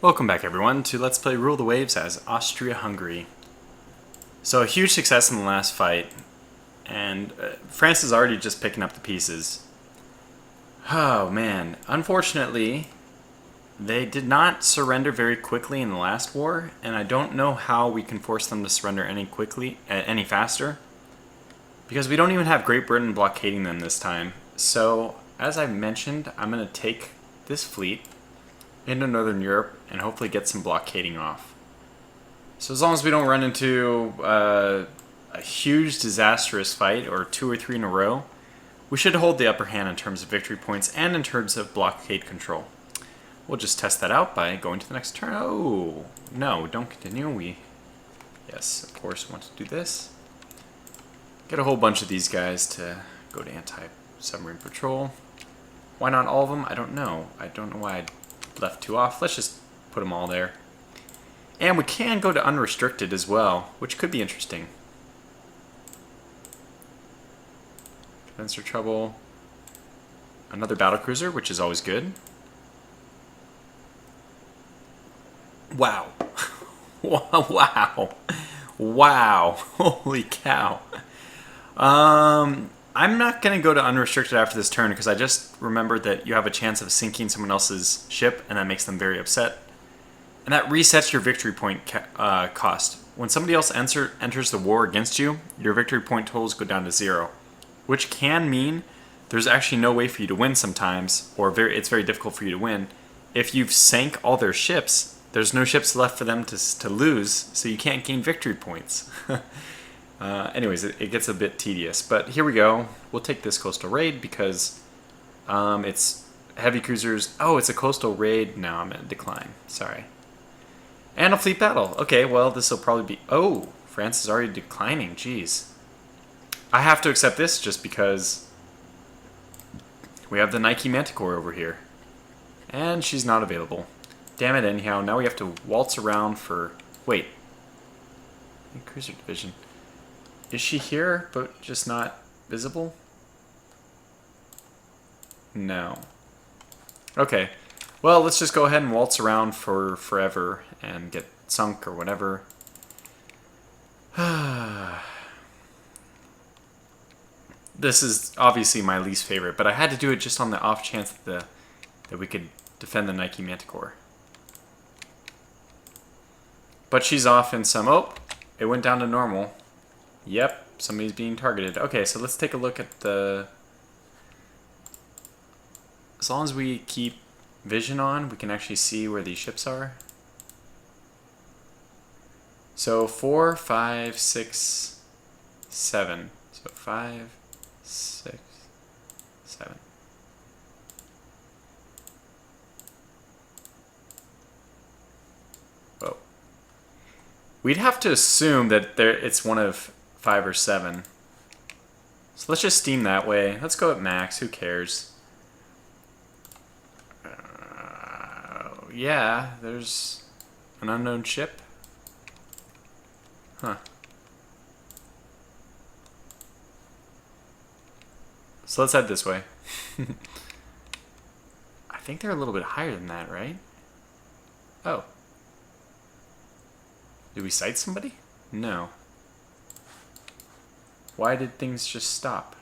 Welcome back everyone to Let's Play Rule the Waves as Austria-Hungary. So a huge success in the last fight, and France is already just picking up the pieces. Oh man, unfortunately they did not surrender very quickly in the last war, and I don't know how we can force them to surrender any faster, because we don't even have Great Britain blockading them this time. So as I mentioned, I'm going to take this fleet into Northern Europe and hopefully get some blockading off. So as long as we don't run into a huge disastrous fight or 2 or 3 in a row, we should hold the upper hand in terms of victory points and in terms of blockade control. We'll just test that out by going to the next turn. Oh, no, don't continue. Yes, of course, want to do this. Get a whole bunch of these guys to go to anti-submarine patrol. Why not all of them? I don't know. I don't know why I left 2 off. Let's just put them all there. And we can go to unrestricted as well, which could be interesting. Condenser trouble. Another battlecruiser, which is always good. Wow. Wow. Wow. Holy cow. I'm not going to go to unrestricted after this turn because I just remembered that you have a chance of sinking someone else's ship, and that makes them very upset. And that resets your victory point cost. When somebody else enters the war against you, your victory point totals go down to 0. Which can mean there's actually no way for you to win sometimes, or it's very difficult for you to win. If you've sank all their ships, there's no ships left for them to lose, so you can't gain victory points. Anyways, it gets a bit tedious, but here we go. We'll take this coastal raid because it's heavy cruisers. Oh, it's a coastal raid. No, I'm in decline. Sorry. And a fleet battle. Okay, well, this will probably be... Oh, France is already declining. Jeez. I have to accept this just because we have the Nike Manticore over here. And she's not available. Damn it, anyhow. Now we have to waltz around for... Wait. Cruiser division. Is she here, but just not visible? No. Okay. Well, let's just go ahead and waltz around for forever and get sunk or whatever. This is obviously my least favorite, but I had to do it just on the off chance that we could defend the Nike Manticore. But she's off in some... Oh, it went down to normal. Yep, somebody's being targeted. Okay, so let's take a look at the... As long as we keep vision on, we can actually see where these ships are. So 4, 5, 6, 7. So 5, 6, 7. Whoa. We'd have to assume that it's one of 5 or 7. So let's just steam that way. Let's go at max. Who cares? Yeah, there's an unknown ship. Huh. So let's head this way. I think they're a little bit higher than that, right? Oh. Did we sight somebody? No. Why did things just stop?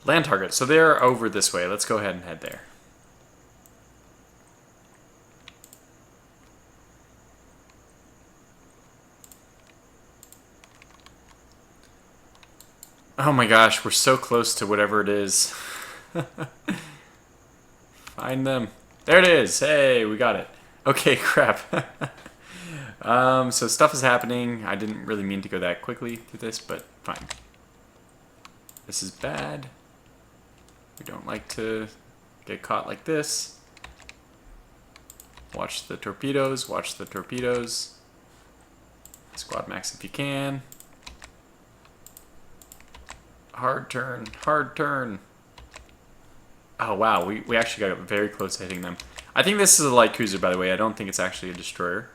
Land target. So they're over this way. Let's go ahead and head there. Oh my gosh, we're so close to whatever it is. Find them. There it is. Hey, we got it. Okay, crap. So stuff is happening. I didn't really mean to go that quickly through this, but fine. This is bad. We don't like to get caught like this. Watch the torpedoes. Watch the torpedoes. Squad max if you can. Hard turn. Hard turn. Oh, wow. We actually got very close to hitting them. I think this is a light cruiser, by the way. I don't think it's actually a destroyer.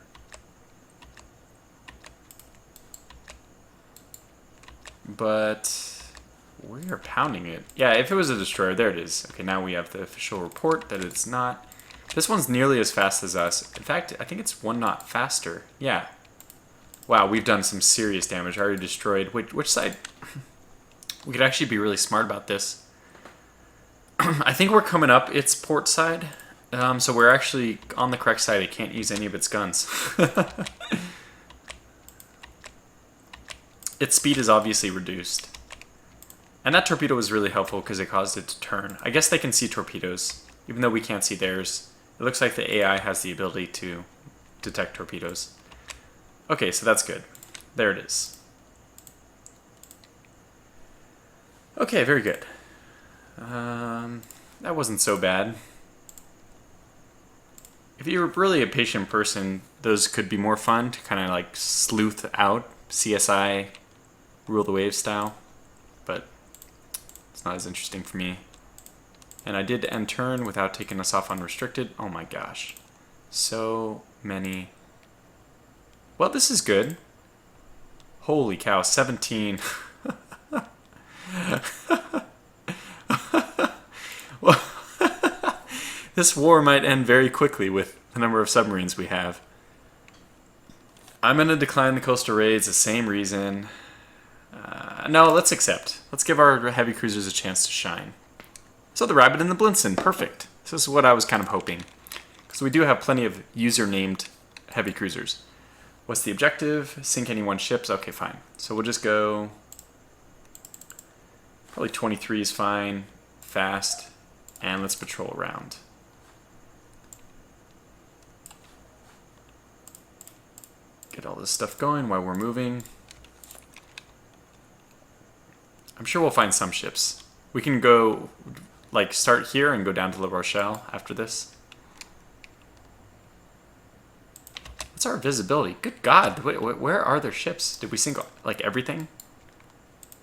But We are pounding it. Yeah, if it was a destroyer, there it is. Okay, now we have the official report that it's not. This one's nearly as fast as us. In fact, I think it's 1 knot faster. Yeah. Wow, we've done some serious damage. Already destroyed. Which side? We could actually be really smart about this. I think we're coming up its port side. So we're actually on the correct side. It can't use any of its guns. Its speed is obviously reduced. And that torpedo was really helpful because it caused it to turn. I guess they can see torpedoes, even though we can't see theirs. It looks like the AI has the ability to detect torpedoes. Okay, so that's good. There it is. Okay, very good. That wasn't so bad. If you're really a patient person, those could be more fun to kind of like sleuth out, CSI, rule the wave style. But it's not as interesting for me. And I did end turn without taking us off unrestricted. Oh my gosh. So many. Well, this is good. Holy cow, 17. Well, this war might end very quickly with the number of submarines we have. I'm going to decline the coastal raids, the same reason. No, let's accept. Let's give our heavy cruisers a chance to shine. So the Rabbit and the Blinson, perfect. This is what I was kind of hoping. Because we do have plenty of user-named heavy cruisers. What's the objective? Sink any 1 ships? Okay, fine. So we'll just go... Probably 23 is fine. Fast. And let's patrol around. Get all this stuff going while we're moving. I'm sure we'll find some ships. We can go, like, start here and go down to La Rochelle after this. What's our visibility? Good God, where are their ships? Did we sink, like, everything?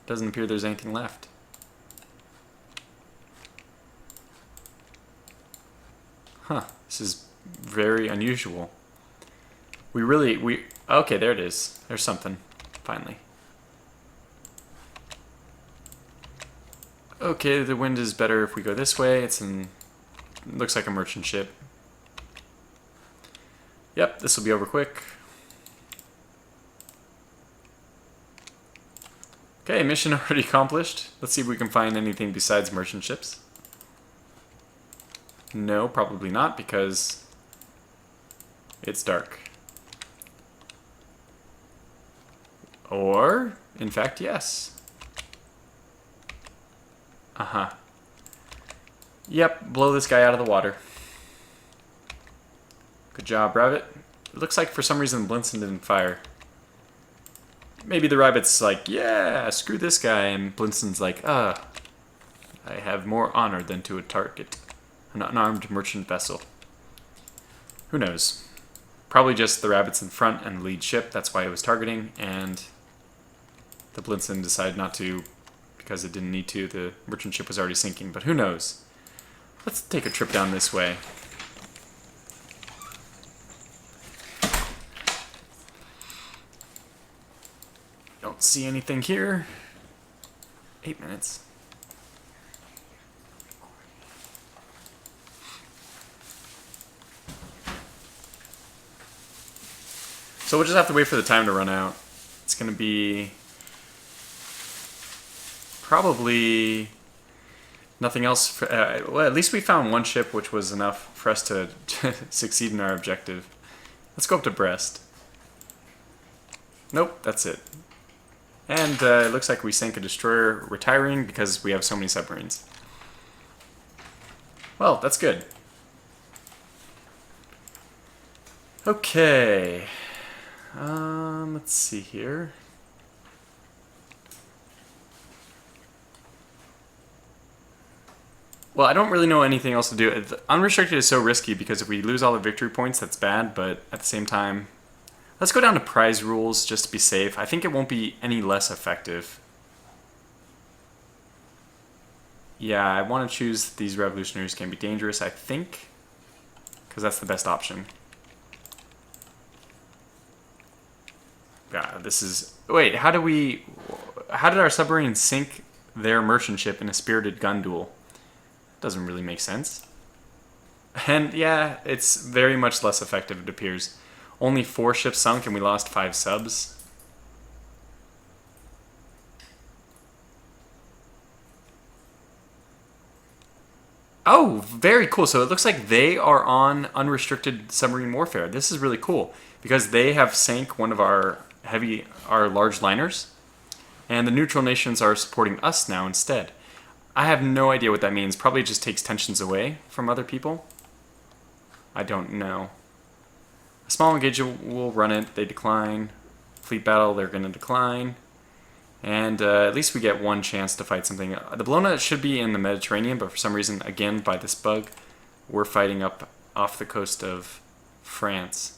Doesn't appear there's anything left. Huh, this is very unusual. Okay, there it is. There's something, finally. Okay, the wind is better if we go this way. It looks like a merchant ship. Yep, this will be over quick. Okay, mission already accomplished. Let's see if we can find anything besides merchant ships. No, probably not, because it's dark. Or, in fact, yes. Uh-huh. Yep, blow this guy out of the water. Good job, Rabbit. It looks like for some reason Blinson didn't fire. Maybe the Rabbit's like, yeah, screw this guy, and Blinson's like, I have more honor than to target an unarmed merchant vessel. Who knows? Probably just the Rabbit's in front and the lead ship, that's why it was targeting, and the Blinson decided not to because it didn't need to. The merchant ship was already sinking, but who knows? Let's take a trip down this way. Don't see anything here. 8 minutes. So we'll just have to wait for the time to run out. It's going to be probably nothing else. Well, at least we found 1 ship, which was enough for us to succeed in our objective. Let's go up to Brest. Nope, that's it. And it looks like we sank a destroyer, retiring because we have so many submarines. Well, that's good. Okay. Let's see here. Well, I don't really know anything else to do. Unrestricted is so risky because if we lose all the victory points, that's bad, but at the same time, let's go down to prize rules just to be safe. I think it won't be any less effective. Yeah, I want to choose these revolutionaries can be dangerous, I think, because that's the best option. God, this is... Wait, how did our submarine sink their merchant ship in a spirited gun duel. Doesn't really make sense. And yeah, it's very much less effective, it appears. Only 4 ships sunk and we lost 5 subs. Oh, very cool. So it looks like they are on unrestricted submarine warfare. This is really cool because they have sank one of our large liners, and the neutral nations are supporting us now instead. I have no idea what that means. Probably just takes tensions away from other people. I don't know. A small engagement will run it. They decline. Fleet battle, they're going to decline. And at least we get one chance to fight something. The Bologna should be in the Mediterranean, but for some reason, again, by this bug, we're fighting up off the coast of France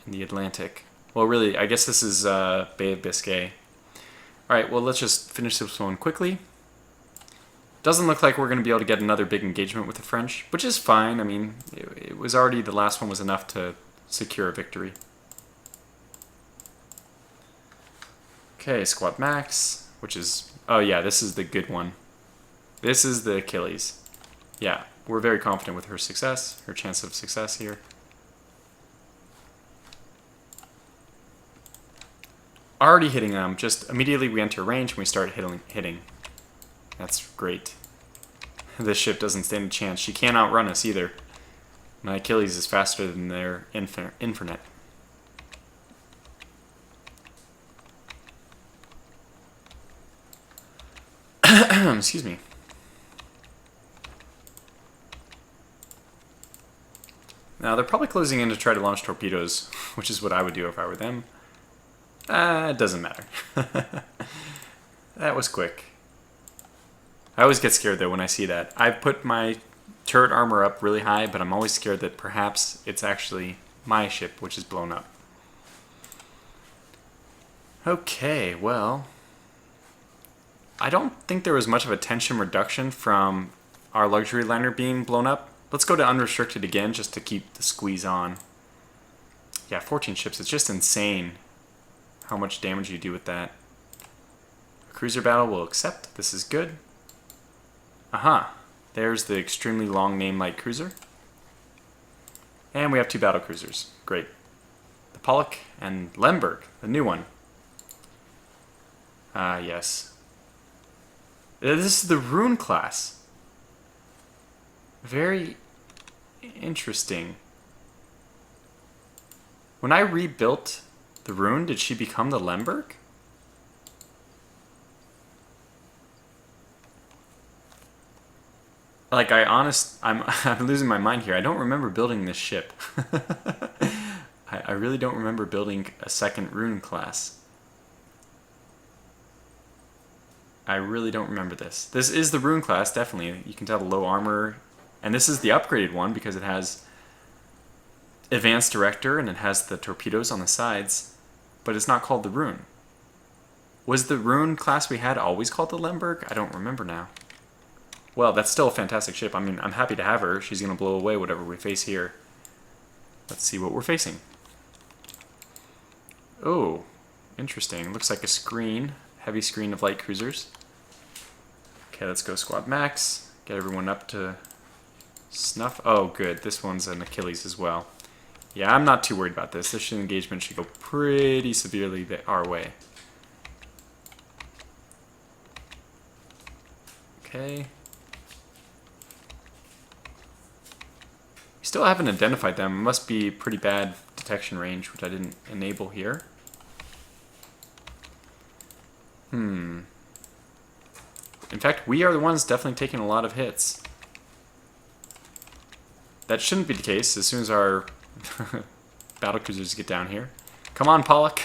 in the Atlantic. Well, really, I guess this is Bay of Biscay. Alright, well, let's just finish this one quickly. Doesn't look like we're going to be able to get another big engagement with the French, which is fine. I mean, it was already, the last one was enough to secure a victory. Okay, squad max, which is, oh yeah, this is the good one. This is the Achilles. Yeah, we're very confident with her success, her chance of success here. Already hitting them, just immediately we enter range and we start hitting. That's great. This ship doesn't stand a chance. She can't outrun us either. My Achilles is faster than their Infernet. Excuse me. Now, they're probably closing in to try to launch torpedoes, which is what I would do if I were them. It doesn't matter. That was quick. I always get scared, though, when I see that. I've put my turret armor up really high, but I'm always scared that perhaps it's actually my ship which is blown up. Okay, well, I don't think there was much of a tension reduction from our luxury liner being blown up. Let's go to unrestricted again just to keep the squeeze on. Yeah, 14 ships. It's just insane how much damage you do with that. A cruiser battle will accept. This is good. Aha. There's the extremely long name light cruiser. And we have 2 battle cruisers. Great. The Pollock and Lemberg, the new one. Yes. This is the Rune class. Very interesting. When I rebuilt the Rune, did she become the Lemberg? Like, I'm losing my mind here. I don't remember building this ship. I really don't remember building a second Rune class. I really don't remember this. This is the Rune class, definitely. You can tell the low armor. And this is the upgraded one because it has advanced director and it has the torpedoes on the sides. But it's not called the Rune. Was the Rune class we had always called the Lemberg? I don't remember now. Well, that's still a fantastic ship. I mean, I'm happy to have her. She's going to blow away whatever we face here. Let's see what we're facing. Oh, interesting. Looks like a screen. Heavy screen of light cruisers. Okay, let's go squad max. Get everyone up to snuff. Oh, good. This one's an Achilles as well. Yeah, I'm not too worried about this. This engagement should go pretty severely our way. Okay. We still haven't identified them. It must be pretty bad detection range, which I didn't enable here. In fact, we are the ones definitely taking a lot of hits. That shouldn't be the case as soon as our battlecruisers get down here. Come on, Pollock.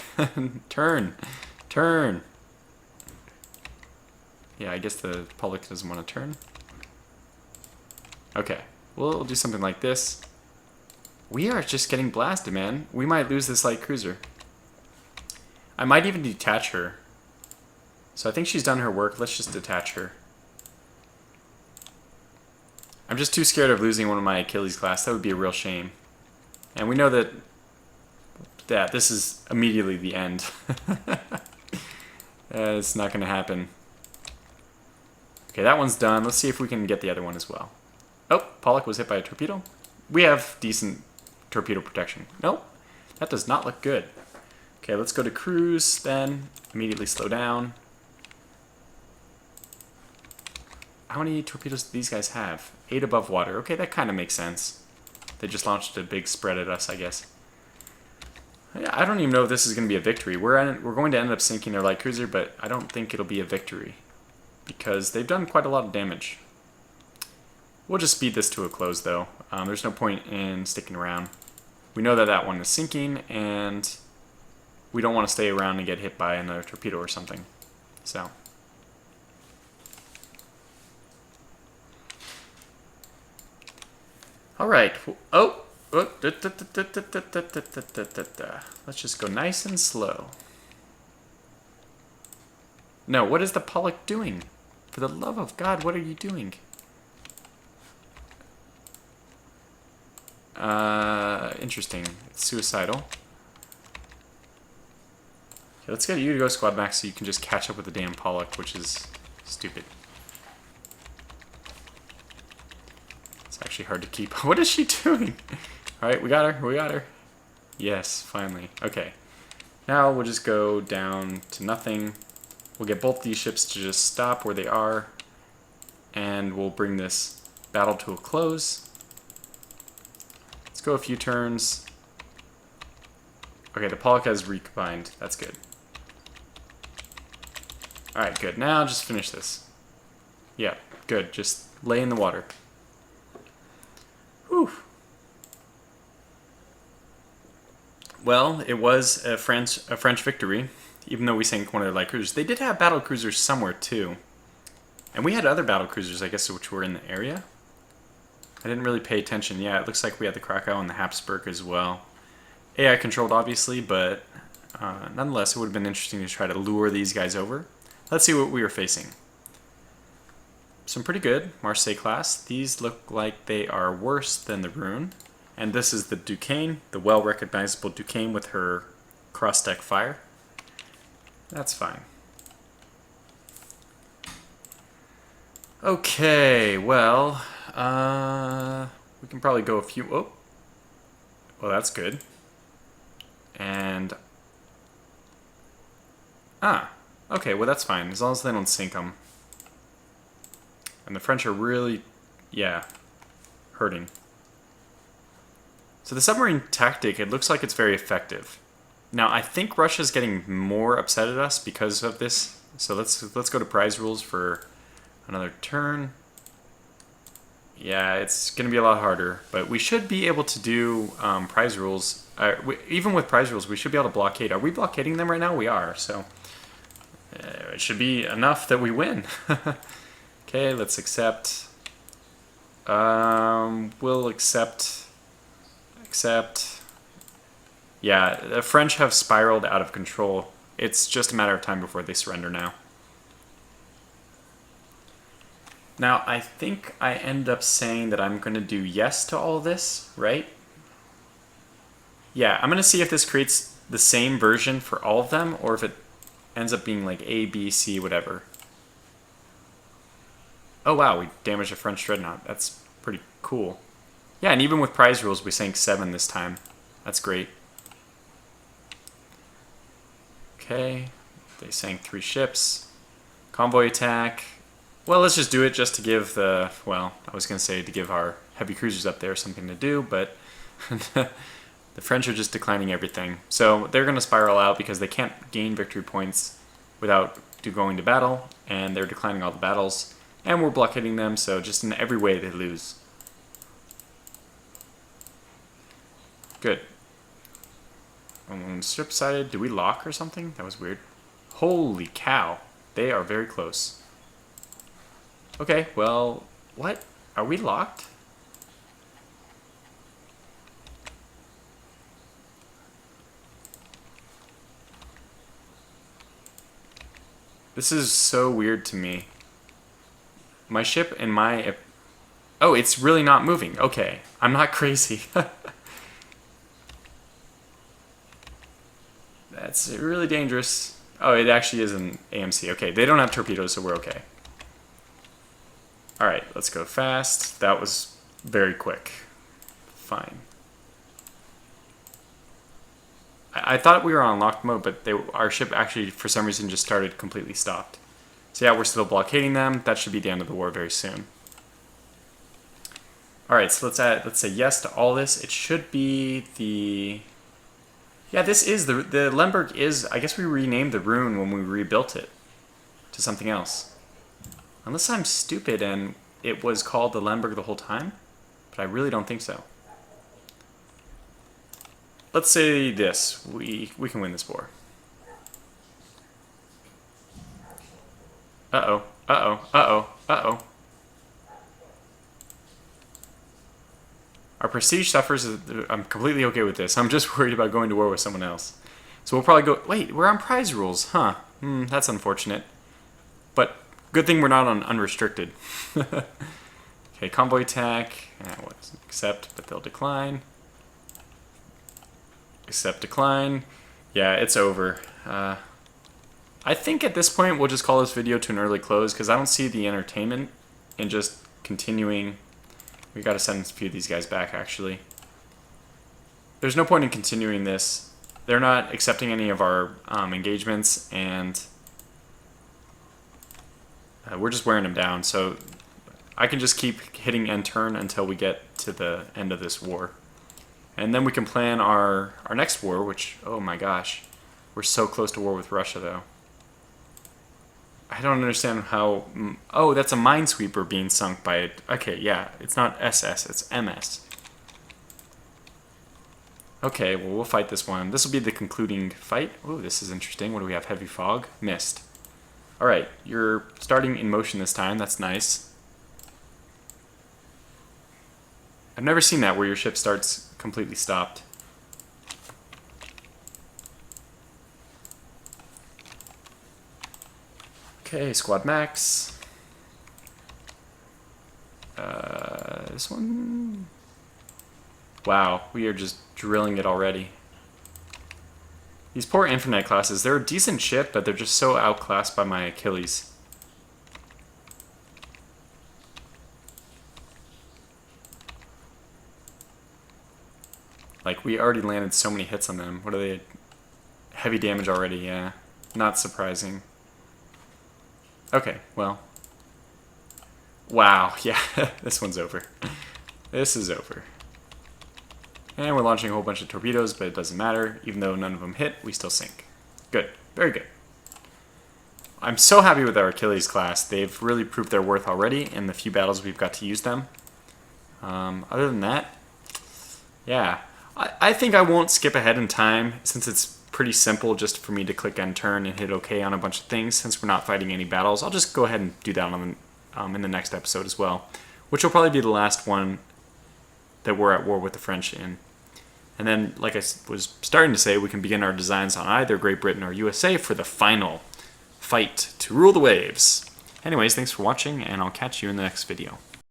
Turn. Turn. Yeah, I guess the Pollock doesn't want to turn. Okay. We'll do something like this. We are just getting blasted, man. We might lose this light cruiser. I might even detach her. So I think she's done her work. Let's just detach her. I'm just too scared of losing one of my Achilles class. That would be a real shame. And we know that this is immediately the end. It's not going to happen. Okay, that one's done. Let's see if we can get the other one as well. Oh, Pollock was hit by a torpedo. We have decent torpedo protection. Nope, that does not look good. Okay, let's go to cruise then. Immediately slow down. How many torpedoes do these guys have? 8 above water. Okay, that kind of makes sense. They just launched a big spread at us, I guess. I don't even know if this is going to be a victory. We're going to end up sinking their light cruiser, but I don't think it'll be a victory because they've done quite a lot of damage. We'll just speed this to a close, though. There's no point in sticking around. We know that that one is sinking, and we don't want to stay around and get hit by another torpedo or something. So. All right. Oh. Let's just go nice and slow. No, what is the Pollock doing? For the love of God, what are you doing? Interesting. It's suicidal. Okay, let's get you to go squad max so you can just catch up with the damn Pollock, which is stupid. It's actually hard to keep. What is she doing? Alright, we got her. We got her. Yes, finally. Okay. Now we'll just go down to nothing. We'll get both these ships to just stop where they are. And we'll bring this battle to a close. Let's go a few turns. Okay, the Pollock has recombined. That's good. Alright, good. Now just finish this. Yeah, good. Just lay in the water. Whew. Well, it was a French victory, even though we sank one of their light cruisers. They did have battle cruisers somewhere, too. And we had other battle cruisers, I guess, which were in the area. I didn't really pay attention. Yeah, it looks like we had the Krakow and the Habsburg as well. AI controlled, obviously, but nonetheless, it would have been interesting to try to lure these guys over. Let's see what we were facing. Some pretty good Marseille class. These look like they are worse than the Rune. And this is the Duquesne, the well-recognizable Duquesne with her cross-deck fire. That's fine. Okay, well, we can probably go a few... Oh, well, that's good. And... okay, well, that's fine, as long as they don't sink them. And the French are really, yeah, hurting. So the submarine tactic, it looks like it's very effective. Now, I think Russia's getting more upset at us because of this. So let's go to prize rules for another turn. Yeah, it's going to be a lot harder, but we should be able to do prize rules. Even with prize rules, we should be able to blockade. Are we blockading them right now? We are, so it should be enough that we win. Okay, let's accept. We'll accept. Yeah, the French have spiraled out of control. It's just a matter of time before they surrender now. Now, I think I end up saying that I'm going to do yes to all this, right? Yeah, I'm going to see if this creates the same version for all of them, or if it ends up being like A, B, C, whatever. Oh wow, we damaged a French dreadnought. That's pretty cool. Yeah, and even with prize rules, we sank 7 this time. That's great. Okay, they sank 3 ships. Convoy attack. Well, let's just do it just to give the, well, I was going to say to give our heavy cruisers up there something to do, but the French are just declining everything. So they're going to spiral out because they can't gain victory points without going to battle, and they're declining all the battles. And we're blockading them, so just in every way they lose. Good. Strip sided, do we lock or something? That was weird. Holy cow. They are very close. Okay, well, what? Are we locked? This is so weird to me. My ship and my... Oh, it's really not moving. Okay, I'm not crazy. That's really dangerous. Oh, it actually is an AMC. Okay, they don't have torpedoes, so we're okay. Alright, let's go fast. That was very quick. Fine. I thought we were on locked mode, but our ship actually, for some reason, just started completely stopped. So yeah, we're still blockading them. That should be the end of the war very soon. Alright, so let's say yes to all this. It should be the... Yeah, this is the Lemberg is... I guess we renamed the rune when we rebuilt it to something else. Unless I'm stupid and it was called the Lemberg the whole time. But I really don't think so. Let's say this. We can win this war. Uh-oh. Uh-oh. Uh-oh. Uh-oh. Our prestige suffers. I'm completely okay with this. I'm just worried about going to war with someone else. So we'll probably go... Wait, we're on prize rules. Huh. That's unfortunate. But good thing we're not on unrestricted. Okay, convoy attack. Accept, but they'll decline. Accept, decline. Yeah, it's over. I think at this point we'll just call this video to an early close because I don't see the entertainment in just continuing... We gotta send a few of these guys back, actually. There's no point in continuing this. They're not accepting any of our engagements, and we're just wearing them down. So I can just keep hitting end turn until we get to the end of this war. And then we can plan our next war, which, oh my gosh. We're so close to war with Russia, though. I don't understand how... Oh, that's a minesweeper being sunk by it. Okay, yeah. It's not SS, it's MS. Okay, well, we'll fight this one. This will be the concluding fight. Ooh, this is interesting. What do we have? Heavy fog? Mist. Alright, you're starting in motion this time. That's nice. I've never seen that where your ship starts completely stopped. Okay, squad max. This one... Wow, we are just drilling it already. These poor Infinite classes, they're a decent ship, but they're just so outclassed by my Achilles. Like, we already landed so many hits on them. What are they? Heavy damage already, yeah. Not surprising. Okay, well. Wow, yeah, this one's over. This is over. And we're launching a whole bunch of torpedoes, but it doesn't matter. Even though none of them hit, we still sink. Good, very good. I'm so happy with our Achilles class. They've really proved their worth already in the few battles we've got to use them. Other than that, yeah. I think I won't skip ahead in time, since it's pretty simple just for me to click end turn and hit OK on a bunch of things. Since we're not fighting any battles, I'll just go ahead and do that on in the next episode as well, which will probably be the last one that we're at war with the French in. And then, like I was starting to say, we can begin our designs on either Great Britain or USA for the final fight to rule the waves. Anyways, thanks for watching, and I'll catch you in the next video.